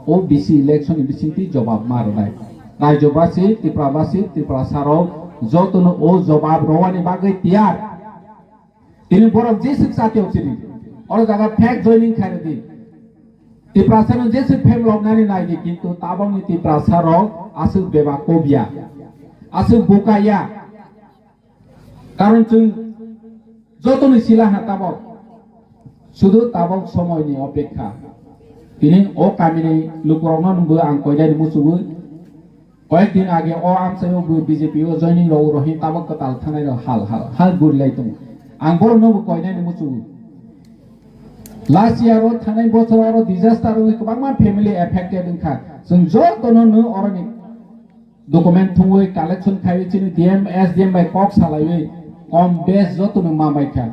OBC election বিসিতি জবাব মারনাই রাজ্যবাসী ত্রিপুরা সারক যতন ও জবাব রওয়ানি বাগৈ তিয়ার তিনি বরং যে শিক্ষাতেও ছিলি অর জায়গা ফ্যাক জয়নিং খাইরে দি ত্রিপুরা সারক যে ফেম লগনানি নাইদি কিন্তু তাবংনি ত্রিপুরা সারক আসু বেবা কবিয়া আসু বুকাইয়া কারণ जों যতনি শিলা হাতাবক শুধু তাবক সময়নি অপেক্ষা তিনি ও কামিনি লুকরংনো নবো আং কয়দানি মুসুবো কয়েকদিন আগে ও আমসাইও বিজেপি ও জয়নিং रो रहि ताबक कताल थानाय हाल गुरलाय दं आं बर नबो कयनानि मुसुबो लास्ट इयार थानाय बोसोराव डिजास्टार गोबां फेमिलि एफेक्टेड ओंखा जों जतनो नो अरनि डकुमेन्ट थुङै कालेक्शन खायो चिनि डीएम एसडीएम बाय कक सालायै कम बेस जतनो मामायखा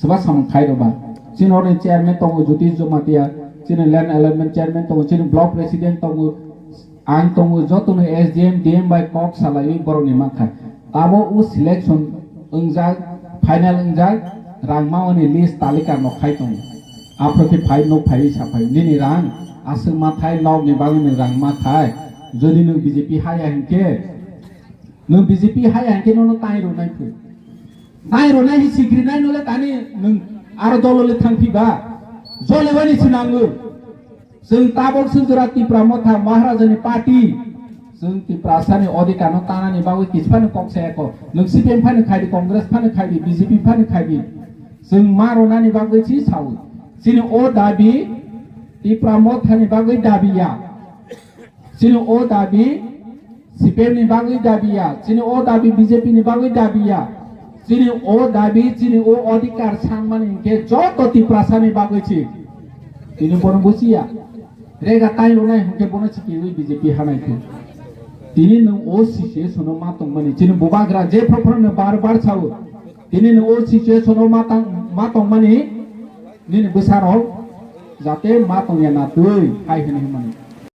सबा साम खायरोबा चिन अरनि चेयरमैन दङ ज्योतिष जमातिया चिनि लैंड अलॉटमेंट चेयरमैन दङ चिनि ब्लॉक प्रेसिडेंट दङ आं दङ जतनो एसडीएम डीएम बाय कक सालायै बरनि माखा ताबो उ सिलेक्शन ओंजा फाइनल ओंजा रांमावनि लिस्ट तालिका नखाय दङ आप्रति फाइ न फाइ साफाय निनि रां आसो माथाय नवनि बागनि रां माथाय जदि नों बीजेपी हाया हिंके नों बीजेपी हाया हिंके नो ताइरो नाय सिग्रिनाय नले तानि नों आरो दलले थांफिबा जलेबानि सिनांगो जों ताबक सुजरा तिप्रा मथा महाराजानि पार्टी जों तिप्रा सानि अधिकार न तानानि बागै किसफानो कक्सायाको नों सीपीएम फानो खायदि कांग्रेस फानो खायदि बीजेपी फानो खायदि जों मारनानि बागै सि सावो सिनि ओ दाबि तिप्रा मथानि बागै दाबिया सिनि ओ दाबि सीपीएम नि बागै दाबिया सिनि ओ दाबि बीजेपी नि बागै दाबिया सिनि ओ दाबि सिनि ओ अधिकार सानमानि के जत तिप्रा सानि बागै छि तिनि बन बुसिया रेगा ताइलो नाय हके बन छिके बीजेपी हानायखौ तिनि नों ओ सिचुएशनाव मा दंमानि चिनि बुबाग्रा जे प्रफरनो बार सावो तिनि नों ओ सिचुएशनाव मा दंमानि निनि बोसाराव जाते मा दंया ना दै हाय होनो माने